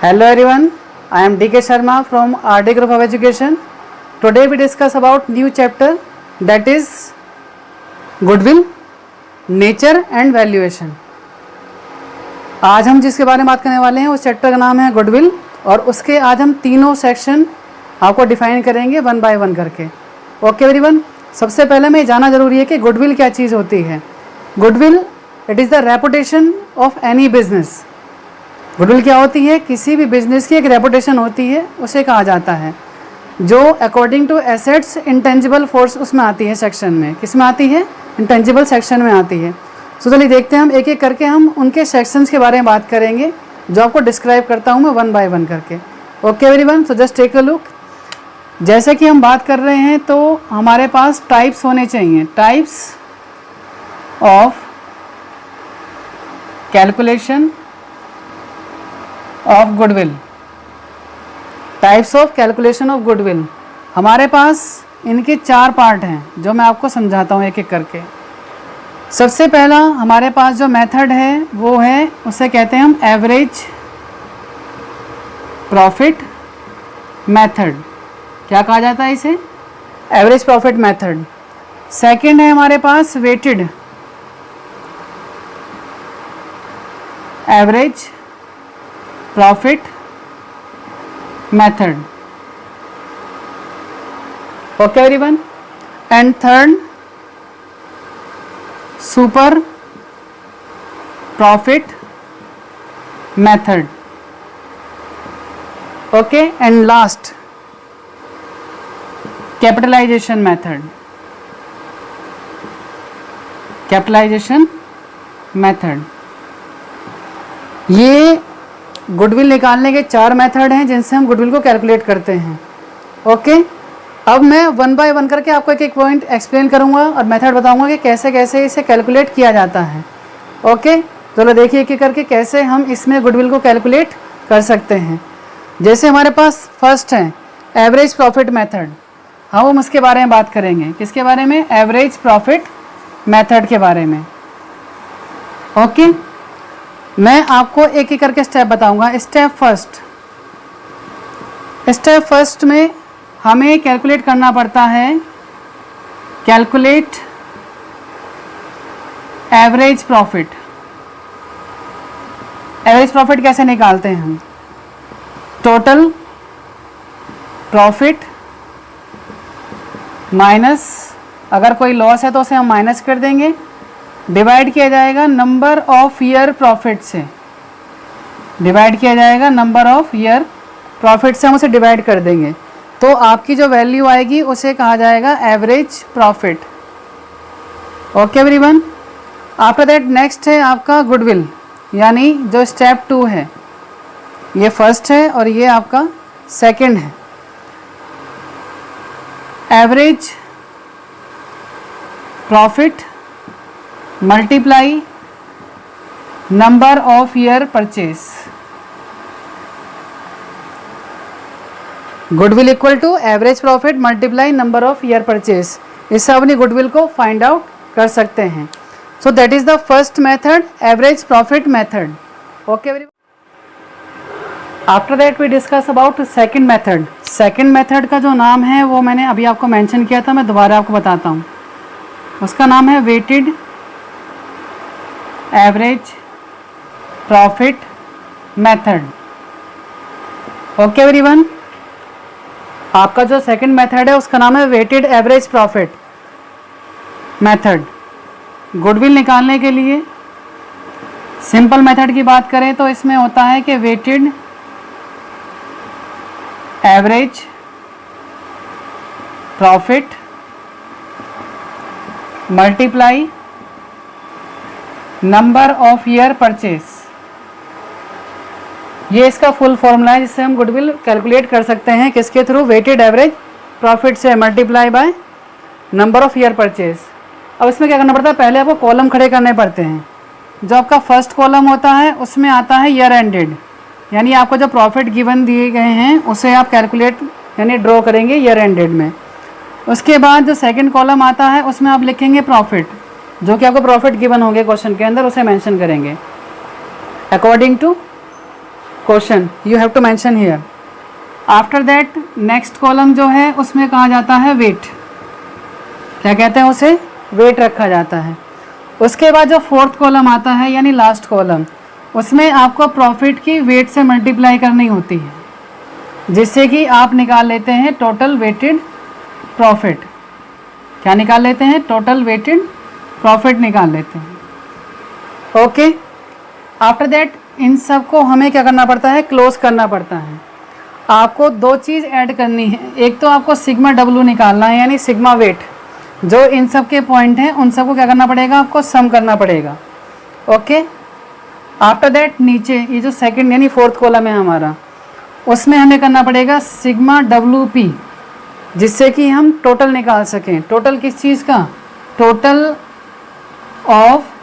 Hello everyone, I am DK Sharma from RD Group of Education. Today we discuss about new chapter, that is Goodwill, Nature and Valuation. आज हम जिसके बारे में बात करने वाले हैं उस चैप्टर का नाम है गुडविल, और उसके आज हम तीनों सेक्शन आपको डिफाइन करेंगे वन बाय वन करके. ओके एवरीवन, सबसे पहले हमें जानना जरूरी है कि गुडविल क्या चीज़ होती है. Goodwill it is the reputation of any business. Goodwill क्या होती है? किसी भी बिजनेस की एक रेपुटेशन होती है, उसे कहा जाता है, जो according to assets intangible force उसमें आती है सेक्शन में. किस में आती है? इंटेंजिबल सेक्शन में आती है. सो चलिए देखते हैं, हम एक एक करके हम उनके सेक्शंस के बारे में बात करेंगे जो आपको डिस्क्राइब करता हूँ मैं वन बाय वन करके. Okay everyone, so just take a look. जैसे कि हम बात कर रहे हैं तो हमारे पास टाइप्स होने चाहिए. Types of calculation of goodwill. Types of calculation of goodwill. हमारे पास इनके 4 पार्ट हैं जो मैं आपको समझाता हूँ एक एक करके. सबसे पहला हमारे पास जो मेथड है वो है, उसे कहते हैं हम एवरेज प्रॉफिट मेथड. क्या कहा जाता है इसे? Average profit method. सेकंड है हमारे पास weighted average profit method. Okay everyone. And third super profit method. Okay. And last capitalization method. Capitalization method. ये गुडविल निकालने के 4 मेथड हैं जिनसे हम गुडविल को कैलकुलेट करते हैं. ओके. अब मैं वन बाय वन करके आपको एक एक पॉइंट एक्सप्लेन करूंगा और मेथड बताऊंगा कि कैसे कैसे इसे कैलकुलेट किया जाता है. ओके. चलो देखिए एक एक करके कैसे हम इसमें गुडविल को कैलकुलेट कर सकते हैं. जैसे हमारे पास फर्स्ट है एवरेज प्रॉफिट मेथड. हम उसके बारे में बात करेंगे. किसके बारे में? एवरेज प्रॉफिट मेथड के बारे में. ओके. मैं आपको एक एक करके स्टेप बताऊंगा. स्टेप फर्स्ट में हमें कैलकुलेट करना पड़ता है. Calculate average profit. Average profit कैसे निकालते हैं हम? टोटल प्रॉफिट माइनस, अगर कोई लॉस है तो उसे हम माइनस कर देंगे, डिवाइड किया जाएगा नंबर ऑफ ईयर प्रॉफिट से. डिवाइड किया जाएगा नंबर ऑफ ईयर प्रॉफिट से, हम उसे डिवाइड कर देंगे तो आपकी जो वैल्यू आएगी उसे कहा जाएगा average profit. Okay everyone. After that next है आपका गुडविल, यानी जो स्टेप 2 है. ये फर्स्ट है और ये आपका सेकंड है. Average profit multiply number of year purchase. Goodwill equal to average profit multiply number of year purchase. इससे अपनी गुडविल को फाइंड आउट कर सकते हैं. So that is the first method, average profit method. Okay everyone. After that we discuss about second method. Second method का जो नाम है वो मैंने अभी आपको मेंशन किया था, मैं दोबारा आपको बताता हूँ. उसका नाम है weighted average profit method. Okay everyone. आपका जो सेकंड मेथड है उसका नाम है weighted average profit method. Goodwill निकालने के लिए सिंपल मेथड की बात करें तो इसमें होता है कि weighted average profit multiply number of year purchase. ये इसका फुल फॉर्मूला है जिससे हम गुडविल कैलकुलेट कर सकते हैं. किसके थ्रू? वेटेड एवरेज प्रॉफिट से multiply by number of year purchase. अब इसमें क्या करना पड़ता है? पहले आपको कॉलम खड़े करने पड़ते हैं. जो आपका फर्स्ट कॉलम होता है उसमें आता है ईयर एंडेड, यानी आपको जो प्रॉफिट गिवन दिए गए हैं उसे आप कैलकुलेट यानी ड्रॉ करेंगे ईयर एंडेड में. उसके बाद जो सेकंड कॉलम आता है उसमें आप लिखेंगे प्रॉफिट, जो कि आपको प्रॉफिट गिवन होंगे क्वेश्चन के अंदर, उसे मेंशन करेंगे according to question you have to mention here. After that next column जो है उसमें कहा जाता है वेट, क्या कहते हैं उसे, वेट रखा जाता है। उसके बाद जो फोर्थ कॉलम आता है यानी लास्ट कॉलम, उसमें आपको प्रॉफिट की वेट से मल्टीप्लाई करनी होती है, जिससे कि आप निकाल लेते हैं टोटल वेटेड प्रॉफिट। क्या निकाल लेते हैं, टोटल वेटेड प्रॉफिट निकाल लेते हैं। ओके, आफ्टर दैट इन सब को हमें क्या करना पड़ता है, क्लोज करना पड़ता है। आपको दो चीज़ ऐड करनी है, एक तो आपको सिग्मा डब्लू निकालना है यानी सिग्मा वेट, जो इन सब के पॉइंट हैं उन सबको क्या करना पड़ेगा, आपको सम करना पड़ेगा। ओके, आफ्टर दैट नीचे ये जो सेकंड यानी फोर्थ कॉलम है हमारा, उसमें हमें करना पड़ेगा सिग्मा डब्लू पी, जिससे कि हम टोटल निकाल सकें। टोटल किस चीज़ का, टोटल ऑफ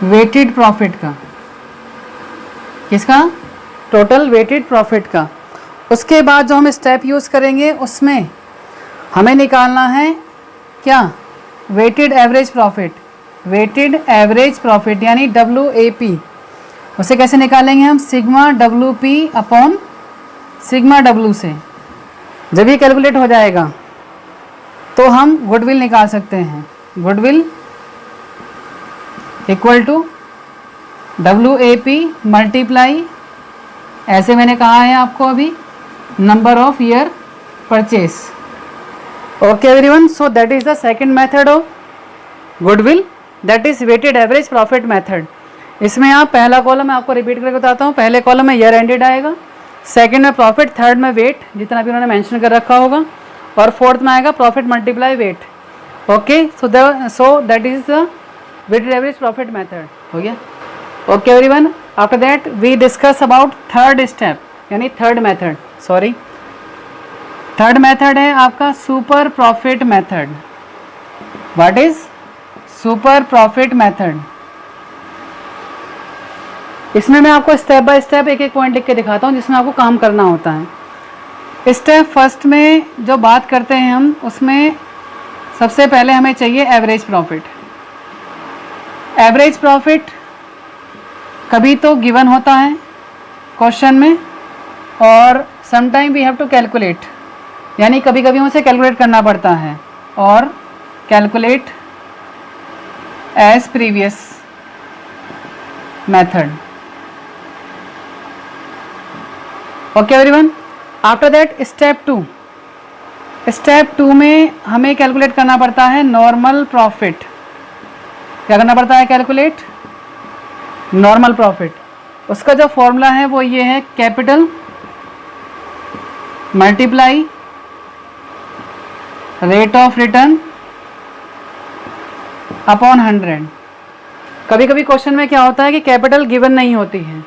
वेटेड प्रॉफिट का, किसका, टोटल वेटेड प्रॉफिट का। उसके बाद जो हम स्टेप यूज़ करेंगे उसमें हमें निकालना है क्या, weighted average profit. Weighted average profit यानी WAP, उसे कैसे निकालेंगे हम, sigma WP upon sigma W से। जब ये कैलकुलेट हो जाएगा तो हम गुडविल निकाल सकते हैं। Goodwill equal to WAP multiply, ऐसे मैंने कहा है आपको अभी, number of year purchase. Okay everyone, so that is the second method of goodwill, that is weighted average profit method. इसमें आप पहला कॉलम मैं आपको रिपीट करके बताता हूँ। पहले कॉलम में ईयर एंडेड आएगा, सेकंड में प्रॉफिट, थर्ड में वेट जितना भी उन्होंने मेंशन कर रखा होगा, और फोर्थ में आएगा profit multiply weight. Okay, so that is the weighted average profit method. हो गया। Okay everyone, after that we discuss about third step यानी third method, sorry third method है आपका super profit method. What is super profit method? इसमें मैं आपको step by step एक एक पॉइंट लिख के दिखाता हूँ जिसमें आपको काम करना होता है। स्टेप फर्स्ट में जो बात करते हैं हम, उसमें सबसे पहले हमें चाहिए एवरेज प्रॉफिट। एवरेज प्रॉफिट कभी तो गिवन होता है क्वेश्चन में, और sometime we have to calculate, यानी कभी कभी उसे कैलकुलेट करना पड़ता है, और calculate as previous method. Okay everyone, after that step two में हमें कैलकुलेट करना पड़ता है नॉर्मल प्रॉफिट। क्या करना पड़ता है? Calculate normal profit. उसका जो फॉर्मूला है वो ये है, capital multiply rate of return upon 100। कभी कभी क्वेश्चन में क्या होता है कि कैपिटल गिवन नहीं होती है,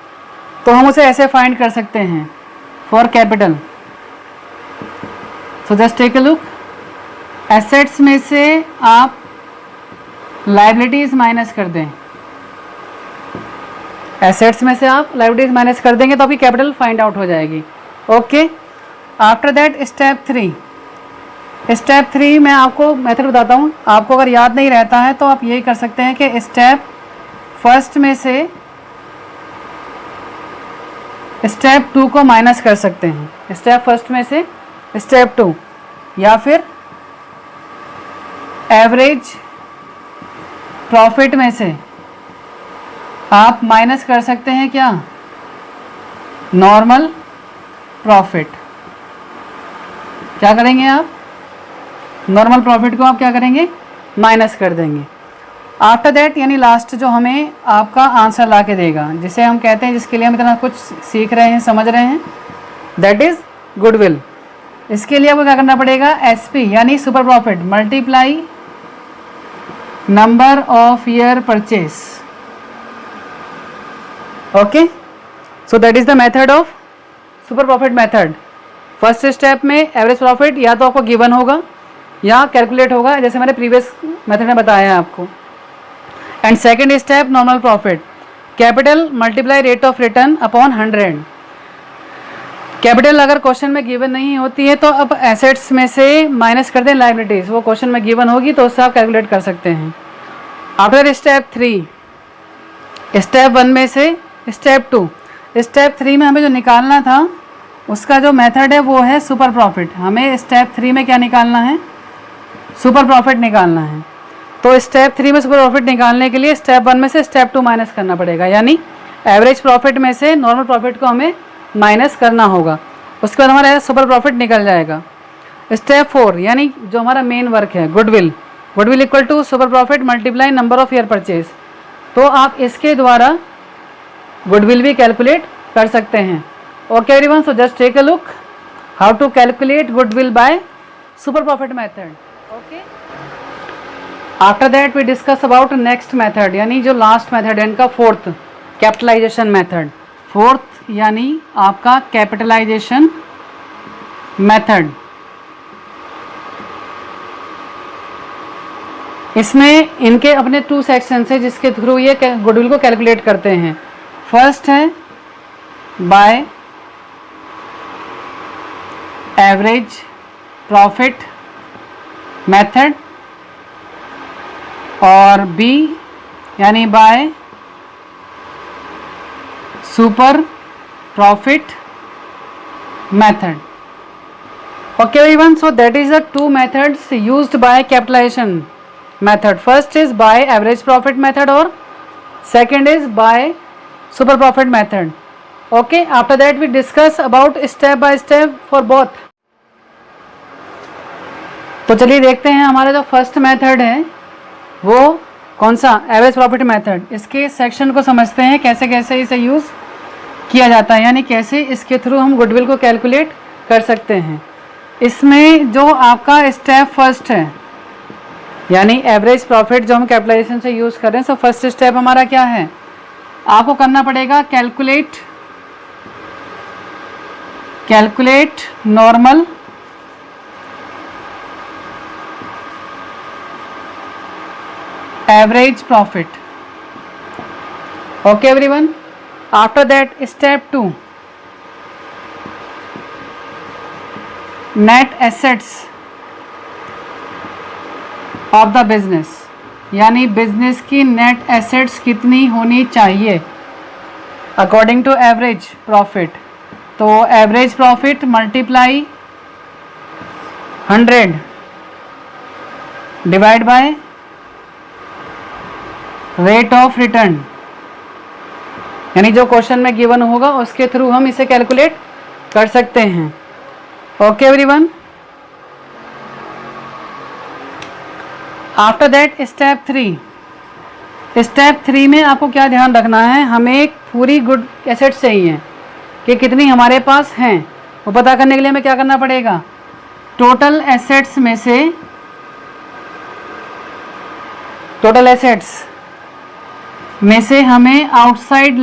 तो हम उसे ऐसे फाइंड कर सकते हैं, for capital. So just take a look, assets में से आप लायबिलिटीज माइनस कर दें, एसेट्स में से आप लायबिलिटीज माइनस कर देंगे तो आपकी कैपिटल फाइंड आउट हो जाएगी। Okay, after that step three मैं आपको मेथड बताता हूँ। आपको अगर याद नहीं रहता है तो आप यही कर सकते हैं कि स्टेप फर्स्ट में से स्टेप 2 को माइनस कर सकते हैं, स्टेप फर्स्ट में से स्टेप 2, या फिर एवरेज प्रॉफिट में से आप माइनस कर सकते हैं क्या? Normal profit. क्या करेंगे आप? नॉर्मल प्रॉफिट को आप क्या करेंगे? माइनस कर देंगे। आफ्टर दैट यानी लास्ट जो हमें आपका आंसर ला के देगा, जिसे हम कहते हैं, जिसके लिए हम इतना कुछ सीख रहे हैं, समझ रहे हैं, दैट इज़ गुडविल। इसके लिए आपको क्या करना पड़ेगा? SP यानी super profit multiply number of year purchase. Okay, so that is the method of super profit method. First step में एवरेज प्रॉफिट या तो आपको गिवन होगा या कैलकुलेट होगा, जैसे मैंने प्रीवियस मेथड में बताया है आपको। And second step normal profit, capital multiply rate of return upon 100। Capital अगर क्वेश्चन में गिवन नहीं होती है तो अब एसेट्स में से माइनस कर दें लायबिलिटीज़, वो क्वेश्चन में गिवन होगी तो उससे आप कैलकुलेट कर सकते हैं। आफ्टर स्टेप 3, स्टेप 1 में से स्टेप 2, स्टेप 3 में हमें जो निकालना था उसका जो मेथड है वो है सुपर प्रॉफिट। हमें स्टेप 3 में क्या निकालना है? सुपर प्रॉफिट निकालना है। तो स्टेप 3 में सुपर प्रॉफिट निकालने के लिए स्टेप 1 में से स्टेप 2 माइनस करना पड़ेगा, यानी एवरेज प्रॉफिट में से नॉर्मल प्रॉफिट को हमें माइनस करना होगा। उसके बाद हमारा सुपर प्रॉफिट निकल जाएगा। स्टेप 4 यानी जो हमारा मेन वर्क है goodwill, goodwill equal to super profit multiply number of year purchase. तो आप इसके द्वारा गुडविल भी कैलकुलेट कर सकते हैं। Okay everyone, so just take a look how to calculate goodwill by super profit method. Okay, after that we discuss about next method, यानी जो लास्ट मेथड है इनका फोर्थ, कैपिटलाइजेशन मेथड। फोर्थ यानी आपका कैपिटलाइजेशन मेथड। इसमें इनके अपने 2 sections है जिसके थ्रू ये गुडविल को कैलकुलेट करते हैं। फर्स्ट है बाय एवरेज प्रॉफिट मेथड और बी यानी bye super profit method. Okay everyone, so that is the 2 methods used by capitalization method. First is by average profit method or second is by super profit method. Okay, after that we discuss about step by step for both. तो चलिए देखते हैं हमारा जो first method है वो कौन सा, एवरेज प्रॉफिट मेथड। इसके सेक्शन को समझते हैं कैसे कैसे इसे यूज़ किया जाता है, यानी कैसे इसके थ्रू हम गुडविल को कैलकुलेट कर सकते हैं। इसमें जो आपका स्टेप फर्स्ट है यानी एवरेज प्रॉफिट जो हम कैपिटलाइजेशन से यूज़ कर रहे हैं, सो फर्स्ट स्टेप हमारा क्या है, आपको करना पड़ेगा calculate normal average profit. Okay everyone, after that step 2 net assets of the business, यानी बिजनेस की नेट एसेट्स कितनी होनी चाहिए अकॉर्डिंग टू एवरेज प्रॉफिट। तो average profit multiply 100 divide by rate of return, यानी जो क्वेश्चन में गिवन होगा उसके थ्रू हम इसे कैलकुलेट कर सकते हैं। Okay everyone, after that step 3। Step 3 में आपको क्या ध्यान रखना है, हमें एक पूरी गुड एसेट्स चाहिए कि कितनी हमारे पास हैं। वो पता करने के लिए हमें क्या करना पड़ेगा, टोटल एसेट्स में से हमें आउटसाइड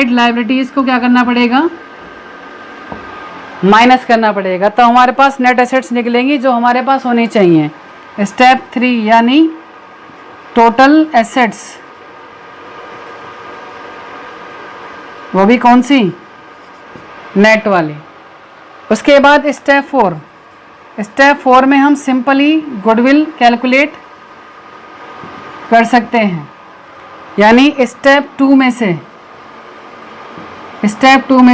लायबिलिटीज़ को क्या करना पड़ेगा, माइनस करना पड़ेगा। तो हमारे पास नेट एसेट्स निकलेंगी जो हमारे पास होनी चाहिए। स्टेप 3 यानी टोटल एसेट्स, वो भी कौन सी, नेट वाली। उसके बाद स्टेप 4 में हम सिंपली गुडविल कैलकुलेट कर सकते हैं, यानी स्टेप 2 में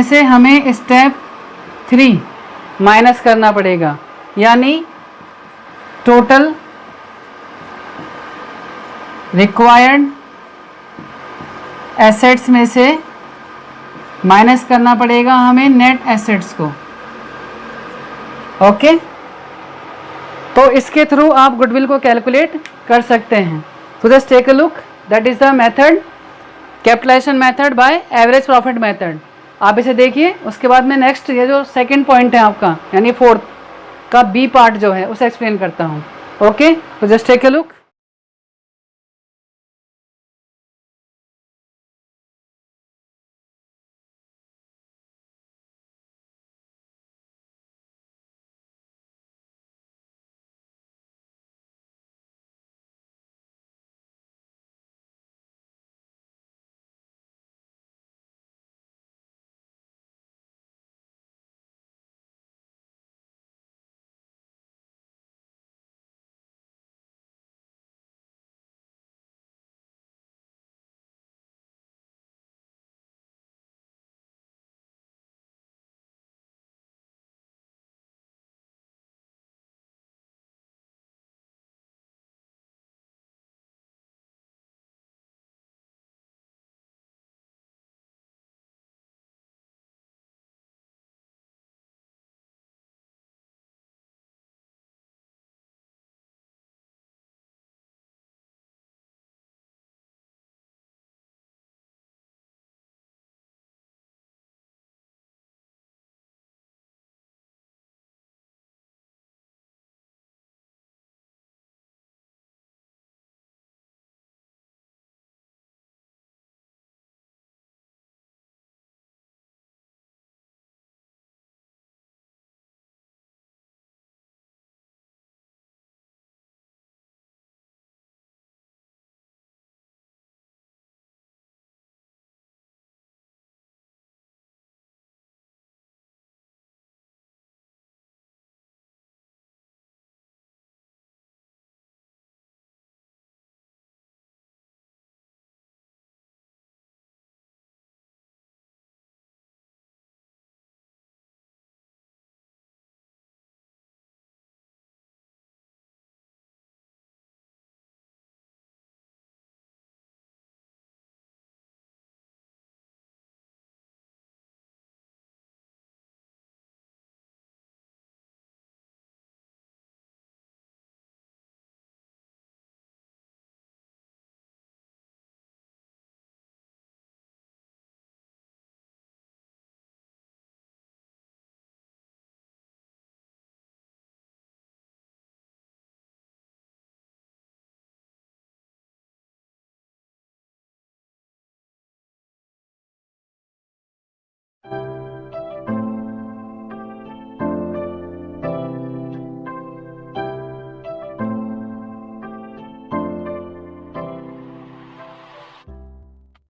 से हमें स्टेप 3 माइनस करना पड़ेगा, यानी टोटल रिक्वायर्ड एसेट्स में से माइनस करना पड़ेगा हमें नेट एसेट्स को। ओके, तो इसके थ्रू आप गुडविल को कैलकुलेट कर सकते हैं। So just take a look, that is the method, capitalization method by average profit method. आप इसे देखिए, उसके बाद में नेक्स्ट ये जो सेकंड पॉइंट है आपका यानी फोर्थ का बी पार्ट जो है उसे एक्सप्लेन करता हूँ। ओके, तो जस्ट टेक अ लुक।